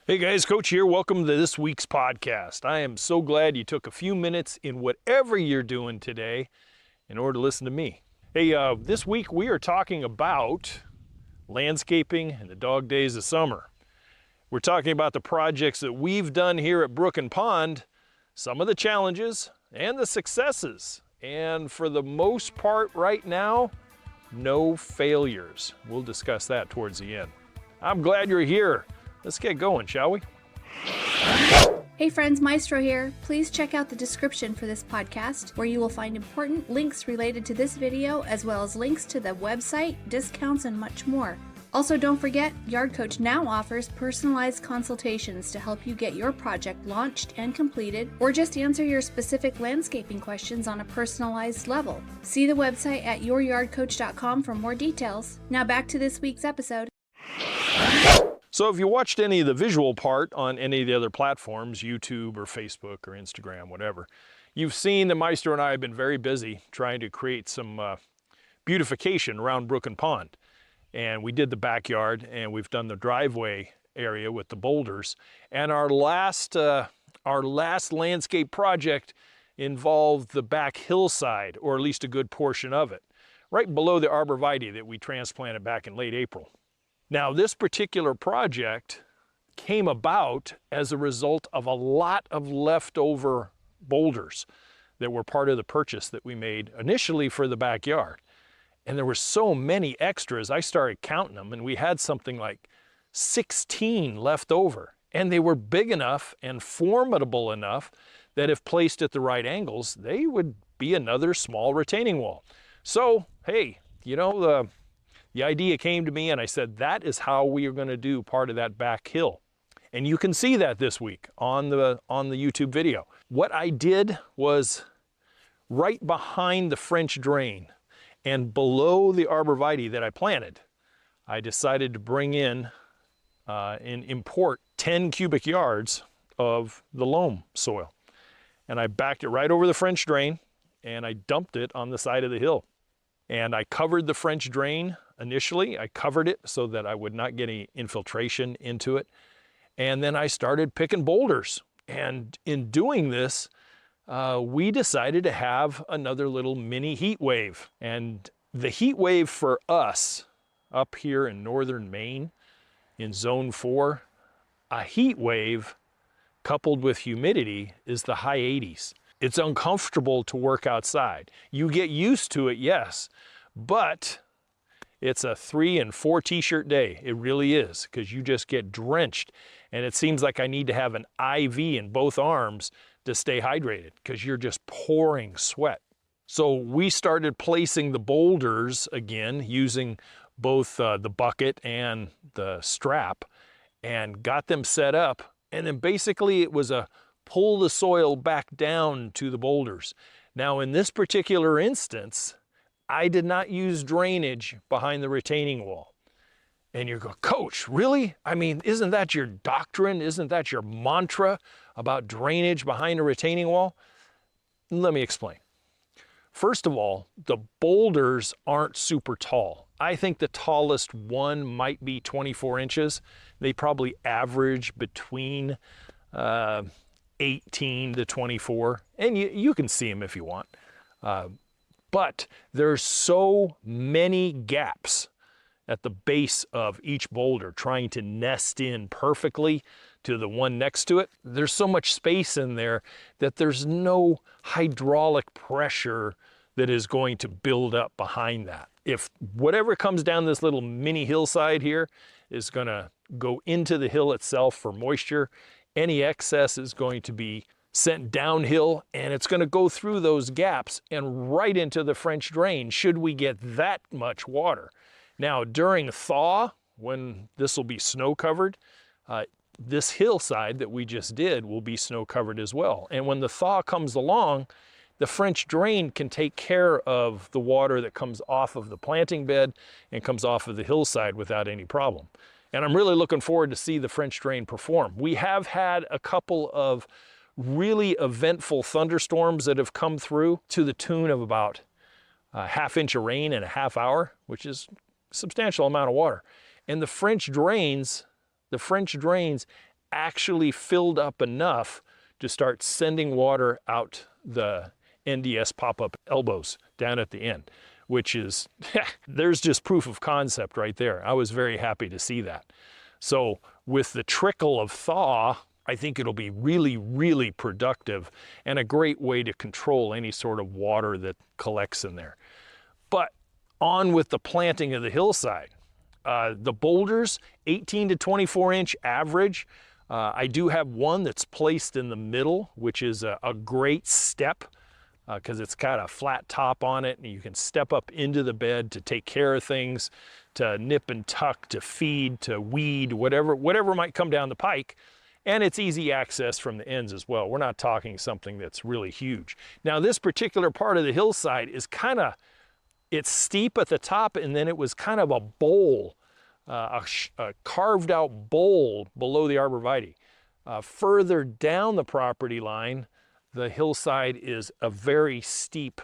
Hey guys, Coach here. Welcome to this week's podcast. I am so glad you took a few minutes in whatever you're doing today in order to listen to me. Hey, this week we are talking about landscaping and the dog days of summer. We're talking about the projects that we've done here at Brook Pond, some of the challenges and the successes. And for the most part right now, no failures. We'll discuss that towards the end. I'm glad you're here. Let's get going, shall we? Hey friends, Maestro here. Please check out the description for this podcast, where you will find important links related to this video, as well as links to the website, discounts, and much more. Also, don't forget, Yard Coach now offers personalized consultations to help you get your project launched and completed, or just answer your specific landscaping questions on a personalized level. See the website at youryardcoach.com for more details. Now back to this week's episode. So if you watched any of the visual part on any of the other platforms, YouTube or Facebook or Instagram, whatever, you've seen that Maestro and I have been very busy trying to create some beautification around Brook Pond. And we did the backyard, and we've done the driveway area with the boulders. And our last landscape project involved the back hillside, or at least a good portion of it, right below the arborvitae that we transplanted back in late April. Now, this particular project came about as a result of a lot of leftover boulders that were part of the purchase that we made initially for the backyard. And there were so many extras, I started counting them, and we had something like 16 left over. And they were big enough and formidable enough that if placed at the right angles, they would be another small retaining wall. So, hey, you know, the idea came to me, and I said, that is how we are going to do part of that back hill. And you can see that this week on the YouTube video. What I did was right behind the French drain and below the arborvitae that I planted, I decided to bring in and import 10 cubic yards of the loam soil. And I backed it right over the French drain, and I dumped it on the side of the hill. And I covered the French drain initially. I covered it so that I would not get any infiltration into it. And then I started picking boulders. And in doing this, we decided to have another little mini heat wave. And the heat wave for us up here in northern Maine in zone 4, a heat wave coupled with humidity is the high 80s. It's uncomfortable to work outside. You get used to it, yes, but it's a 3 and 4 t-shirt day. It really is, because you just get drenched. And it seems like I need to have an IV in both arms to stay hydrated, because you're just pouring sweat. So we started placing the boulders again, using both the bucket and the strap, and got them set up. And then basically it was a pull the soil back down to the boulders. Now in this particular instance, I did not use drainage behind the retaining wall. And you go, Coach, really? I mean, isn't that your doctrine? Isn't that your mantra about drainage behind a retaining wall? Let me explain. First of all, the boulders aren't super tall. I think the tallest one might be 24 inches. They probably average between 18 to 24, and you can see them if you want. But there's so many gaps at the base of each boulder trying to nest in perfectly to the one next to it. There's so much space in there that there's no hydraulic pressure that is going to build up behind that. If whatever comes down this little mini hillside here is going to go into the hill itself for moisture, any excess is going to be sent downhill, and it's going to go through those gaps and right into the French drain should we get that much water. Now during thaw, when this will be snow covered, this hillside that we just did will be snow covered as well. And when the thaw comes along, the French drain can take care of the water that comes off of the planting bed and comes off of the hillside without any problem. And I'm really looking forward to see the French drain perform. We have had a couple of really eventful thunderstorms that have come through to the tune of about a half inch of rain in a half hour, which is a substantial amount of water. And the French drains actually filled up enough to start sending water out the NDS pop-up elbows down at the end, which is, there's just proof of concept right there. I was very happy to see that. So with the trickle of thaw, I think it'll be really, really productive and a great way to control any sort of water that collects in there. But on with the planting of the hillside. The boulders, 18 to 24 inch average. I do have one that's placed in the middle, which is a great step because it's got a flat top on it and you can step up into the bed to take care of things, to nip and tuck, to feed, to weed, whatever might come down the pike. And it's easy access from the ends as well. We're not talking something that's really huge. Now this particular part of the hillside is it's steep at the top, and then it was kind of a bowl, a carved out bowl below the arborvitae. Further down the property line, the hillside is a very steep,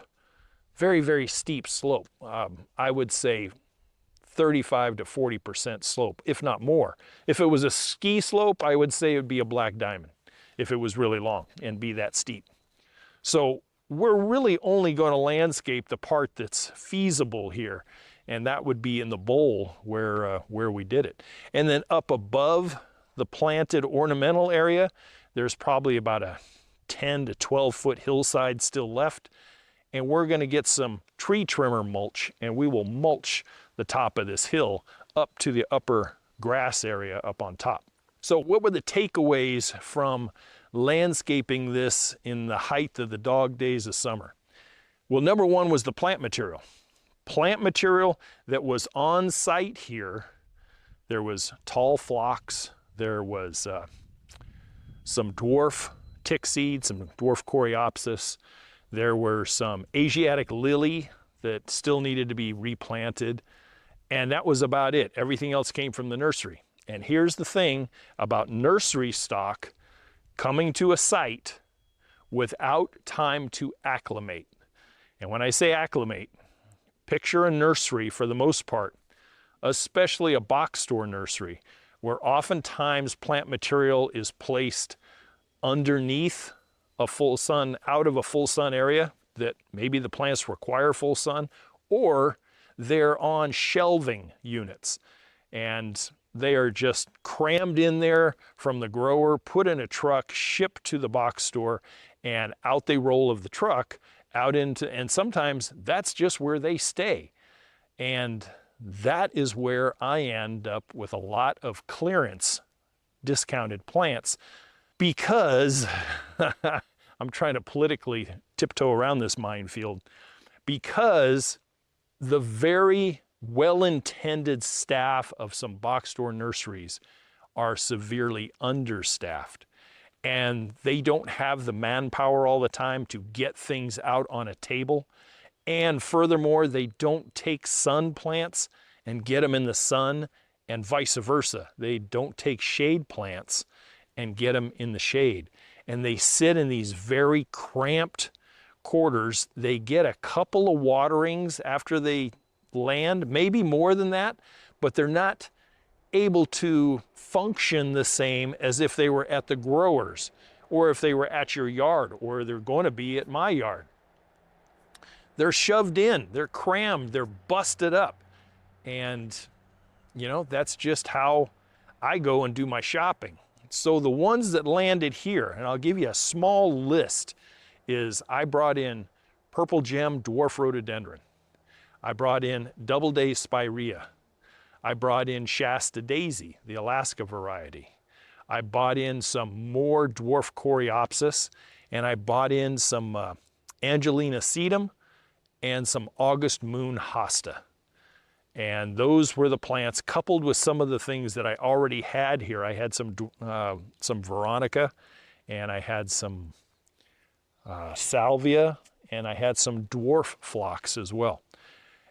very, very steep slope. I would say 35 to 40% slope, if not more. If it was a ski slope, I would say it would be a black diamond if it was really long and be that steep. So we're really only going to landscape the part that's feasible here, and that would be in the bowl where we did it. And then up above the planted ornamental area, there's probably about a 10 to 12 foot hillside still left, and we're going to get some tree trimmer mulch, and we will mulch the top of this hill up to the upper grass area up on top. So what were the takeaways from landscaping this in the height of the dog days of summer? Well, number one was the plant material. Plant material that was on site here. There was tall phlox, there was some dwarf tick seed, some dwarf coreopsis, there were some Asiatic lily that still needed to be replanted, and that was about it. Everything else came from the nursery. And here's the thing about nursery stock coming to a site without time to acclimate. And when I say acclimate, picture a nursery for the most part, especially a box store nursery, where oftentimes plant material is placed underneath a full sun, out of a full sun area that maybe the plants require full sun, or they're on shelving units and they are just crammed in there from the grower, put in a truck, shipped to the box store, and out they roll of the truck out into, and sometimes that's just where they stay. And that is where I end up with a lot of clearance discounted plants because I'm trying to politically tiptoe around this minefield, because the very well-intended staff of some box store nurseries are severely understaffed, and they don't have the manpower all the time to get things out on a table. And furthermore, they don't take sun plants and get them in the sun, and vice versa. They don't take shade plants and get them in the shade. And they sit in these very cramped quarters. They get a couple of waterings after they land, maybe more than that, but they're not able to function the same as if they were at the growers, or if they were at your yard, or they're going to be at my yard. They're shoved in, they're crammed, they're busted up. And, you know, that's just how I go and do my shopping. So the ones that landed here, and I'll give you a small list, is I brought in purple gem dwarf rhododendron. I brought in Doubleday spirea. I brought in Shasta daisy, the Alaska variety. I bought in some more dwarf coreopsis, and I bought in some Angelina sedum and some August moon hosta. And those were the plants, coupled with some of the things that I already had here. I had some Veronica, and I had some salvia, and I had some dwarf phlox as well.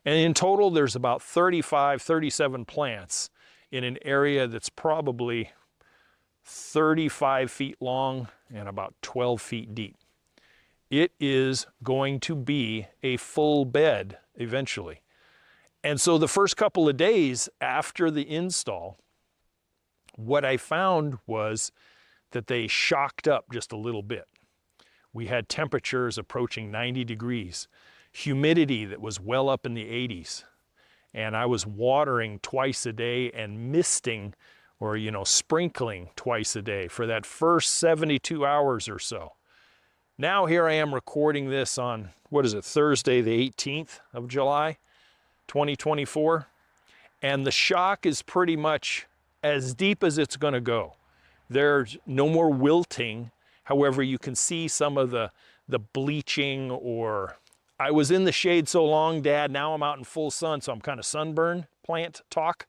And in total, there's about 35, 37 plants in an area that's probably 35 feet long and about 12 feet deep. It is going to be a full bed eventually. And so the first couple of days after the install, What I found was that they shocked up just a little bit. We had temperatures approaching 90 degrees, humidity that was well up in the 80s, and I was watering twice a day and misting or, sprinkling twice a day for that first 72 hours or so. Now here I am recording this on, Thursday the 18th of July, 2024, and the shock is pretty much as deep as it's going to go. There's no more wilting. However, you can see some of the bleaching, or I was in the shade so long, Dad, now I'm out in full sun, so I'm kind of sunburned plant talk.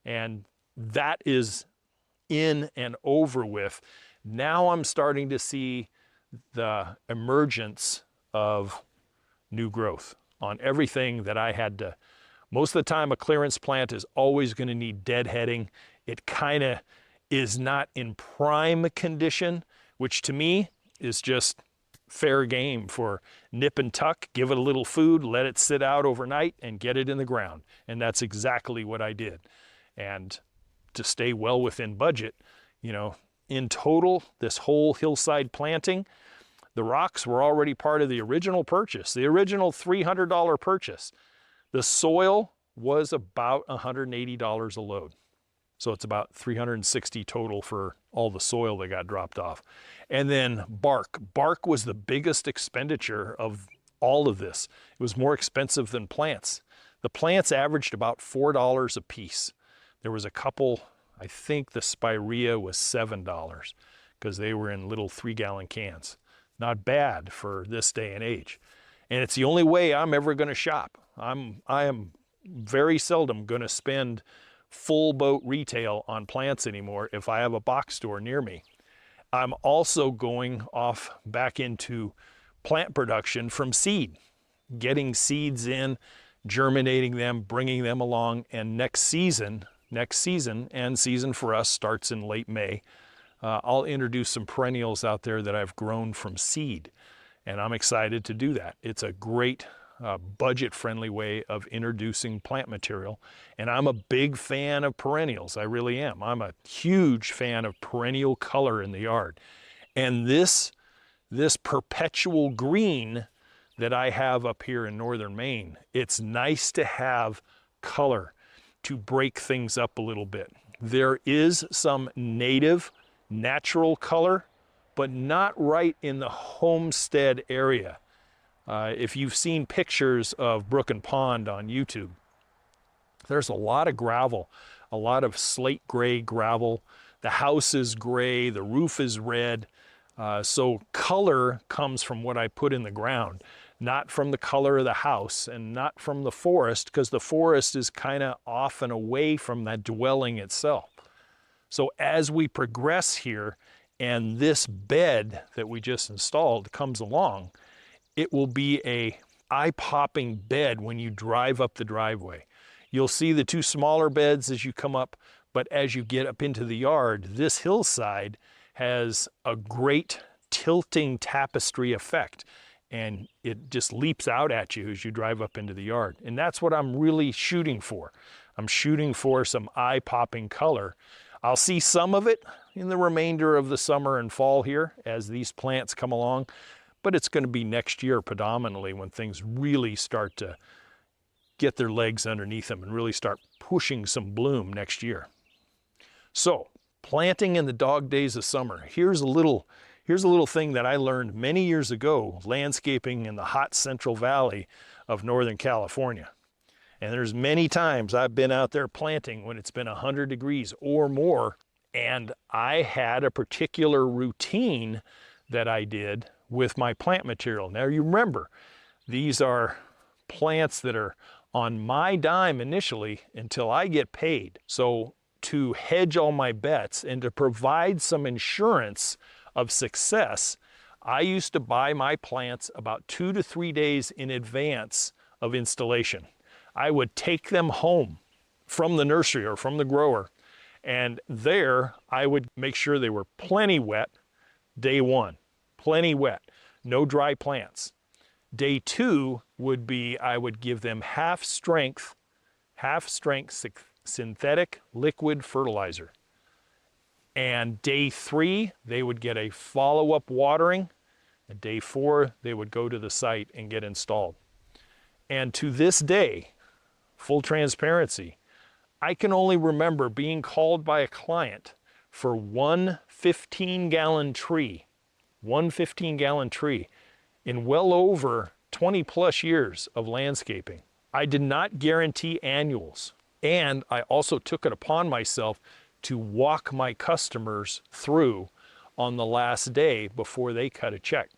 And that is in and over with. Now I'm starting to see the emergence of new growth on everything that I had to. Most of the time, a clearance plant is always going to need deadheading. It kind of is not in prime condition, which to me is just fair game for nip and tuck, give it a little food, let it sit out overnight, and get it in the ground. And that's exactly what I did. And to stay well within budget, in total, this whole hillside planting, the rocks were already part of the original purchase, the original $300 purchase. The soil was about $180 a load. So it's about $360 total for all the soil that got dropped off. And then bark. Bark was the biggest expenditure of all of this. It was more expensive than plants. The plants averaged about $4 a piece. There was a couple, I think the spirea was $7 because they were in little 3-gallon cans. Not bad for this day and age. And it's the only way I'm ever going to shop. I am very seldom going to spend full boat retail on plants anymore if I have a box store near me. I'm also going off back into plant production from seed, getting seeds in, germinating them, bringing them along, and next season and season for us starts in late May. I'll introduce some perennials out there that I've grown from seed, and I'm excited to do that. It's a great budget-friendly way of introducing plant material, and I'm a big fan of perennials. I really am. I'm a huge fan of perennial color in the yard, and this perpetual green that I have up here in northern Maine, it's nice to have color to break things up a little bit. There is some native natural color, but not right in the homestead area. If you've seen pictures of Brook Pond on YouTube, there's a lot of gravel, a lot of slate gray gravel. The house is gray, the roof is red. So color comes from what I put in the ground, not from the color of the house and not from the forest, because the forest is kind of off and away from that dwelling itself. So as we progress here and this bed that we just installed comes along, it will be a eye-popping bed when you drive up the driveway. You'll see the two smaller beds as you come up, but as you get up into the yard, this hillside has a great tilting tapestry effect, and it just leaps out at you as you drive up into the yard. And that's what I'm really shooting for. I'm shooting for some eye-popping color. I'll see some of it in the remainder of the summer and fall here as these plants come along, but it's going to be next year predominantly when things really start to get their legs underneath them and really start pushing some bloom next year. So, planting in the dog days of summer. Here's a little thing that I learned many years ago, landscaping in the hot Central Valley of Northern California. And there's many times I've been out there planting when it's been 100 degrees or more, and I had a particular routine that I did with my plant material. Now you remember, these are plants that are on my dime initially until I get paid. So to hedge all my bets and to provide some insurance of success, I used to buy my plants about 2 to 3 days in advance of installation. I would take them home from the nursery or from the grower, and there I would make sure they were plenty wet day one, plenty wet, no dry plants. Day two would be I would give them half strength synthetic liquid fertilizer. And day 3, they would get a follow-up watering. And day 4, they would go to the site and get installed. And to this day, full transparency, I can only remember being called by a client for one 15-gallon tree, in well over 20 plus years of landscaping. I did not guarantee annuals. And I also took it upon myself to walk my customers through on the last day before they cut a check.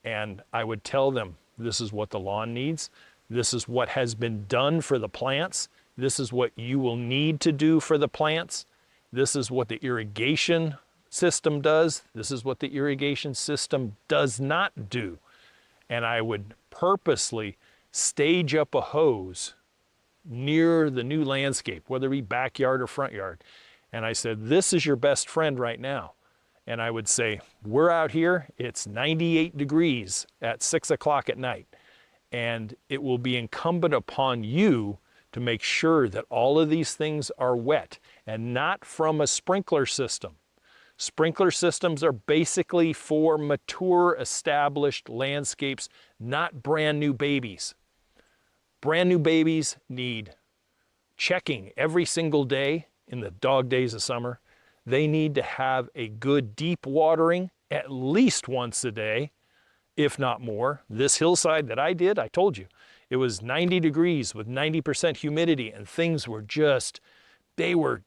And I would tell them, this is what the lawn needs. This is what has been done for the plants. This is what you will need to do for the plants. This is what the irrigation system does. This is what the irrigation system does not do. And I would purposely stage up a hose near the new landscape, whether it be backyard or front yard. And I said, this is your best friend right now. And I would say, we're out here, it's 98 degrees at 6 o'clock at night. And it will be incumbent upon you to make sure that all of these things are wet and not from a sprinkler system. Sprinkler systems are basically for mature, established landscapes, not brand new babies. Brand new babies need checking every single day in the dog days of summer. They need to have a good deep watering at least once a day, if not more. This hillside that I did, I told you, it was 90 degrees with 90% humidity, and things were just, they were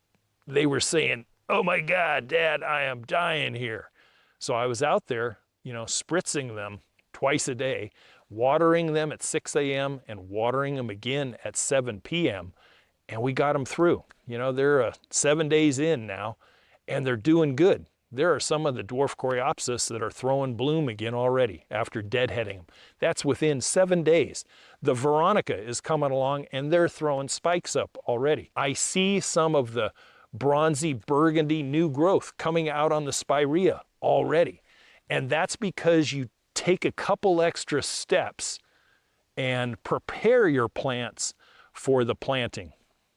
saying, oh my God, Dad, I am dying here. So I was out there, spritzing them twice a day, watering them at 6 a.m. and watering them again at 7 p.m. And we got them through. They're 7 days in now, and they're doing good. There are some of the dwarf coreopsis that are throwing bloom again already after deadheading them. That's within 7 days. The Veronica is coming along, and they're throwing spikes up already. I see some of the bronzy burgundy new growth coming out on the spirea already. And that's because you take a couple extra steps and prepare your plants for the planting.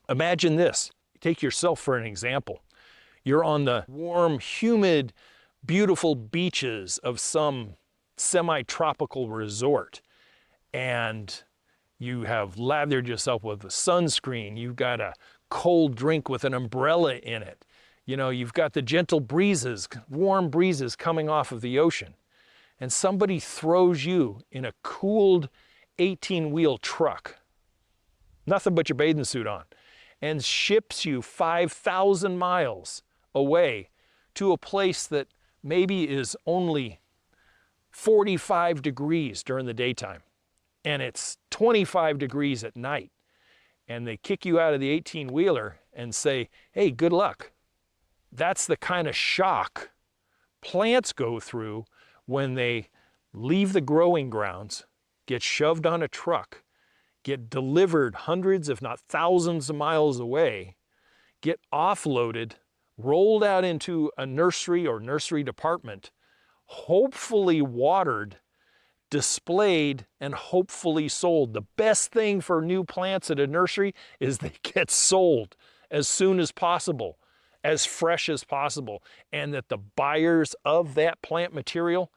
Imagine this. Take yourself for an example. You're on the warm, humid, beautiful beaches of some semi-tropical resort, and you have lathered yourself with a sunscreen. You've got a cold drink with an umbrella in it. You've got the gentle breezes, warm breezes coming off of the ocean. And somebody throws you in a cooled 18-wheel truck, nothing but your bathing suit on, and ships you 5,000 miles away to a place that maybe is only 45 degrees during the daytime, and it's 25 degrees at night. And they kick you out of the 18-wheeler and say, hey, good luck. That's the kind of shock plants go through when they leave the growing grounds, get shoved on a truck, get delivered hundreds, if not thousands of miles away, get offloaded, rolled out into a nursery or nursery department, hopefully watered, displayed, and hopefully sold. The best thing for new plants at a nursery is they get sold as soon as possible, as fresh as possible, and that the buyers of that plant material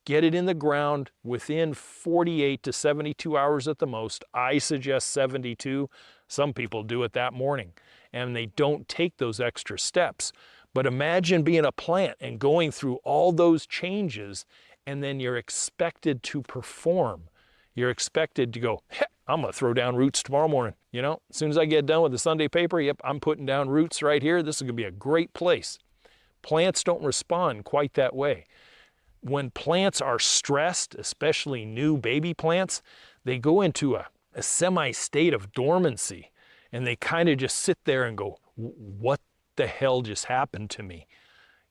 get it in the ground within 48 to 72 hours at the most. I suggest 72. Some people do it that morning, and they don't take those extra steps. But imagine being a plant and going through all those changes, and then you're expected to perform. You're expected to go, hey, I'm gonna throw down roots tomorrow morning. As soon as I get done with the Sunday paper, yep, I'm putting down roots right here. This is gonna be a great place. Plants don't respond quite that way. When plants are stressed, especially new baby plants, they go into a semi-state of dormancy, and they kind of just sit there and go, what the hell just happened to me?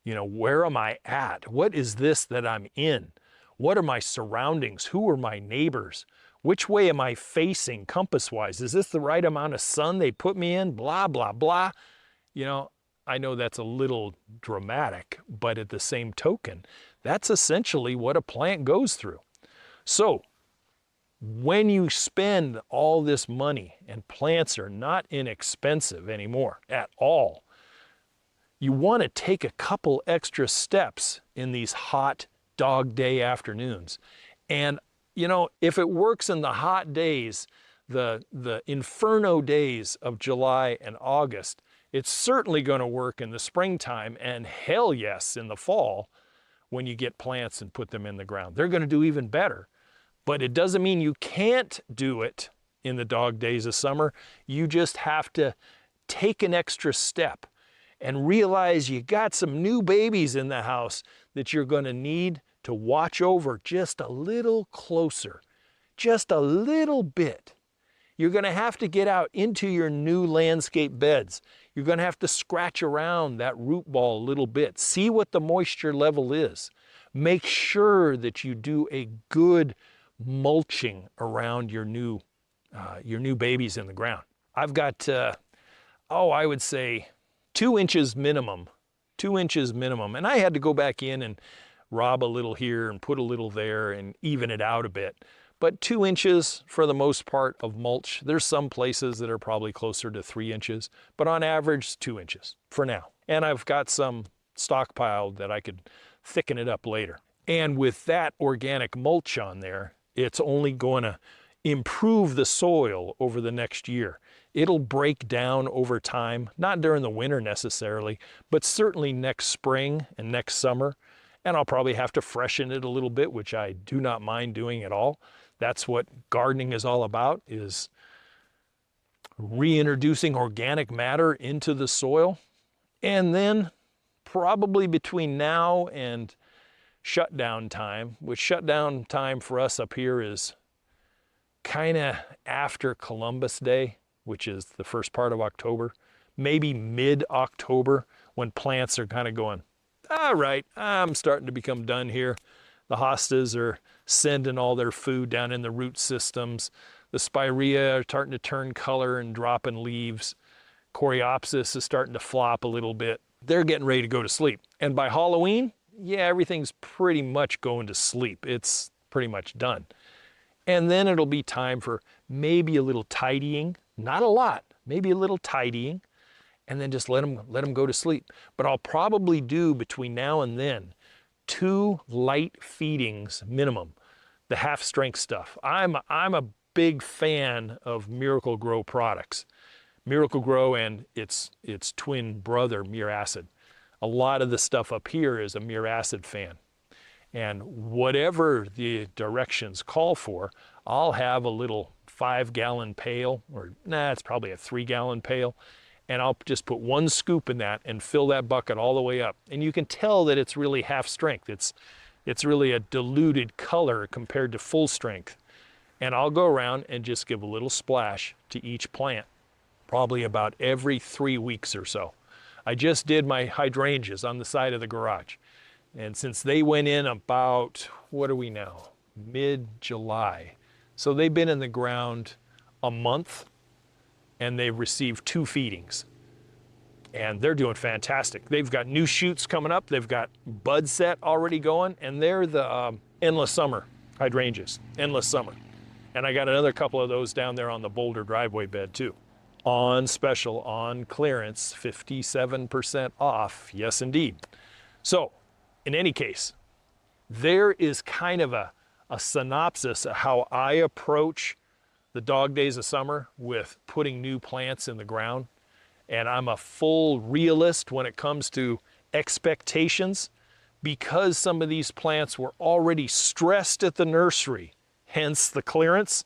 Where am I at? What is this that I'm in? What are my surroundings? Who are my neighbors? Which way am I facing compass-wise? Is this the right amount of sun they put me in? Blah, blah, blah. I know that's a little dramatic, but at the same token, that's essentially what a plant goes through. So when you spend all this money, and plants are not inexpensive anymore at all, you want to take a couple extra steps in these hot dog day afternoons. And, you know, if it works in the hot days, the inferno days of July and August, it's certainly going to work in the springtime, and hell yes, in the fall when you get plants and put them in the ground. They're going to do even better. But it doesn't mean you can't do it in the dog days of summer. You just have to take an extra step and realize you got some new babies in the house that you're going to need to watch over just a little closer, just a little bit. You're going to have to get out into your new landscape beds. You're going to have to scratch around that root ball a little bit. See what the moisture level is. Make sure that you do a good mulching around your new babies in the ground. I've got, I would say 2 inches minimum, 2 inches minimum. And I had to go back in and rob a little here and put a little there and even it out a bit. But 2 inches for the most part of mulch. There's some places that are probably closer to 3 inches, but on average 2 inches for now. And I've got some stockpiled that I could thicken it up later. And with that organic mulch on there, it's only going to improve the soil over the next year. It'll break down over time, not during the winter necessarily, but certainly next spring and next summer. And I'll probably have to freshen it a little bit, which I do not mind doing at all. That's what gardening is all about, is reintroducing organic matter into the soil. And then probably between now and shutdown time, which shutdown time for us up here is kind of after Columbus Day, which is the first part of October, maybe mid-October, when plants are kind of going, all right, I'm starting to become done here. The hostas are sending all their food down in the root systems. The spirea are starting to turn color and dropping leaves. Coreopsis is starting to flop a little bit. They're getting ready to go to sleep. And by Halloween, yeah, everything's pretty much going to sleep. It's pretty much done. And then it'll be time for maybe a little tidying, not a lot, maybe a little tidying, and then just let them go to sleep. But I'll probably do between now and then 2 light feedings minimum, the half-strength stuff. I'm a big fan of Miracle-Gro products. Miracle-Gro and its twin brother, Miracid. A lot of the stuff up here is a Miracid fan. And whatever the directions call for, I'll have a little 5-gallon pail, or it's probably a 3-gallon pail, and I'll just put 1 scoop in that and fill that bucket all the way up. And you can tell that it's really half strength. It's really a diluted color compared to full strength. And I'll go around and just give a little splash to each plant, probably about every 3 weeks or so. I just did my hydrangeas on the side of the garage. And since they went in about, what are we now? Mid-July. So they've been in the ground a month, and they've received 2 feedings. And they're doing fantastic. They've got new shoots coming up. They've got bud set already going, and they're the Endless Summer hydrangeas, Endless Summer. And I got another couple of those down there on the boulder driveway bed too. On special, on clearance, 57% off, yes indeed. So, in any case, there is kind of a synopsis of how I approach the dog days of summer with putting new plants in the ground. And I'm a full realist when it comes to expectations, because some of these plants were already stressed at the nursery, hence the clearance.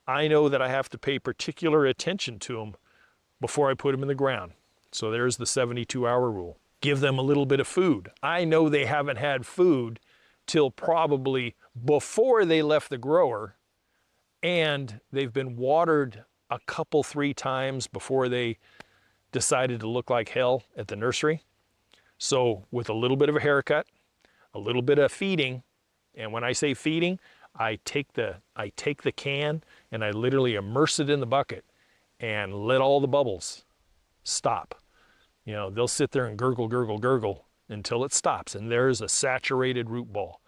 I know that I have to pay particular attention to them before I put them in the ground. So there's the 72-hour rule. Give them a little bit of food. I know they haven't had food till probably before they left the grower, and they've been watered a couple, 3 times before they decided to look like hell at the nursery. So with a little bit of a haircut, a little bit of feeding, and when I say feeding, I take the can and I literally immerse it in the bucket and let all the bubbles stop. You know, they'll sit there and gurgle, gurgle, gurgle until it stops, and there's a saturated root ball.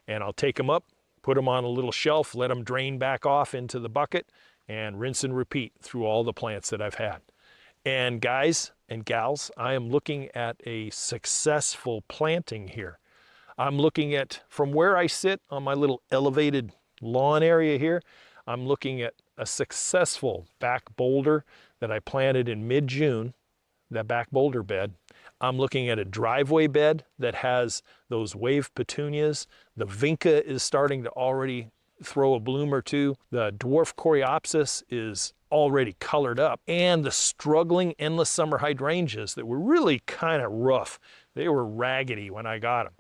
And I'll take them up, put them on a little shelf, let them drain back off into the bucket, and rinse and repeat through all the plants that I've had. And guys, and gals, I am looking at a successful planting here. I'm looking at, from where I sit on my little elevated lawn area here, I'm looking at a successful back boulder that I planted in mid-June, that back boulder bed. I'm looking at a driveway bed that has those wave petunias. The vinca is starting to already throw a bloom or two. The dwarf coreopsis is already colored up. And the struggling endless summer hydrangeas that were really kind of rough. They were raggedy when I got them.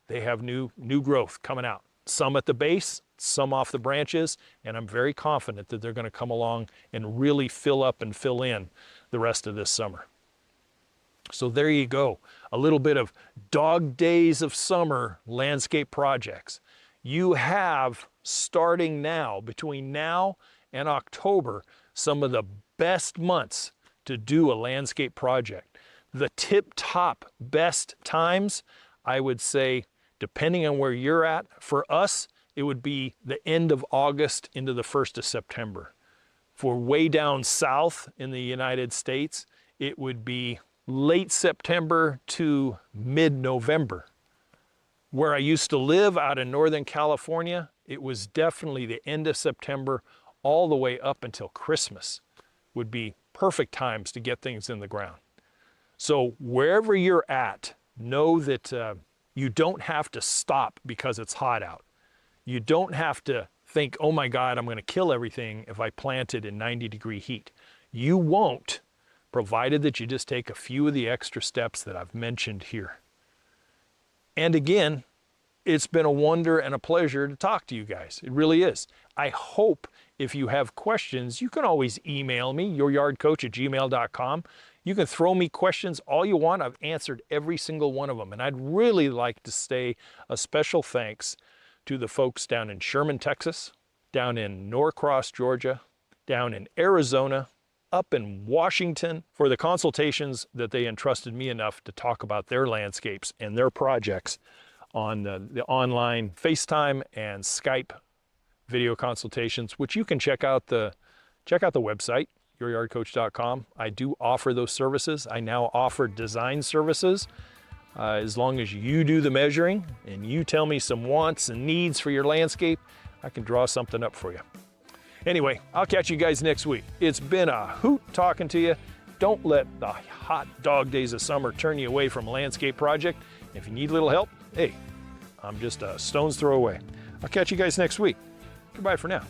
They have new growth coming out. Some at the base, some off the branches, and I'm very confident that they're going to come along and really fill up and fill in the rest of this summer. So there you go, a little bit of dog days of summer landscape projects. You have, starting now, between now and October, some of the best months to do a landscape project. The tip-top best times, I would say, depending on where you're at, for us, it would be the end of August into the 1st of September. For way down south in the United States, it would be late September to mid-November. Where I used to live out in Northern California, it was definitely the end of September all the way up until Christmas would be perfect times to get things in the ground. So wherever you're at, know that you don't have to stop because it's hot out. You don't have to think, oh my God, I'm going to kill everything if I plant it in 90-degree heat. You won't, provided that you just take a few of the extra steps that I've mentioned here. And again, it's been a wonder and a pleasure to talk to you guys. It really is. I hope if you have questions, you can always email me, youryardcoach@gmail.com. You can throw me questions all you want. I've answered every single one of them. And I'd really like to say a special thanks to the folks down in Sherman, Texas, down in Norcross, Georgia, down in Arizona, up in Washington, for the consultations that they entrusted me enough to talk about their landscapes and their projects on the online FaceTime and Skype video consultations, which you can check out the website, youryardcoach.com. I do offer those services. I now offer design services. As long as you do the measuring and you tell me some wants and needs for your landscape, I can draw something up for you. Anyway, I'll catch you guys next week. It's been a hoot talking to you. Don't let the hot dog days of summer turn you away from a landscape project. If you need a little help, hey, I'm just a stone's throw away. I'll catch you guys next week. Goodbye for now.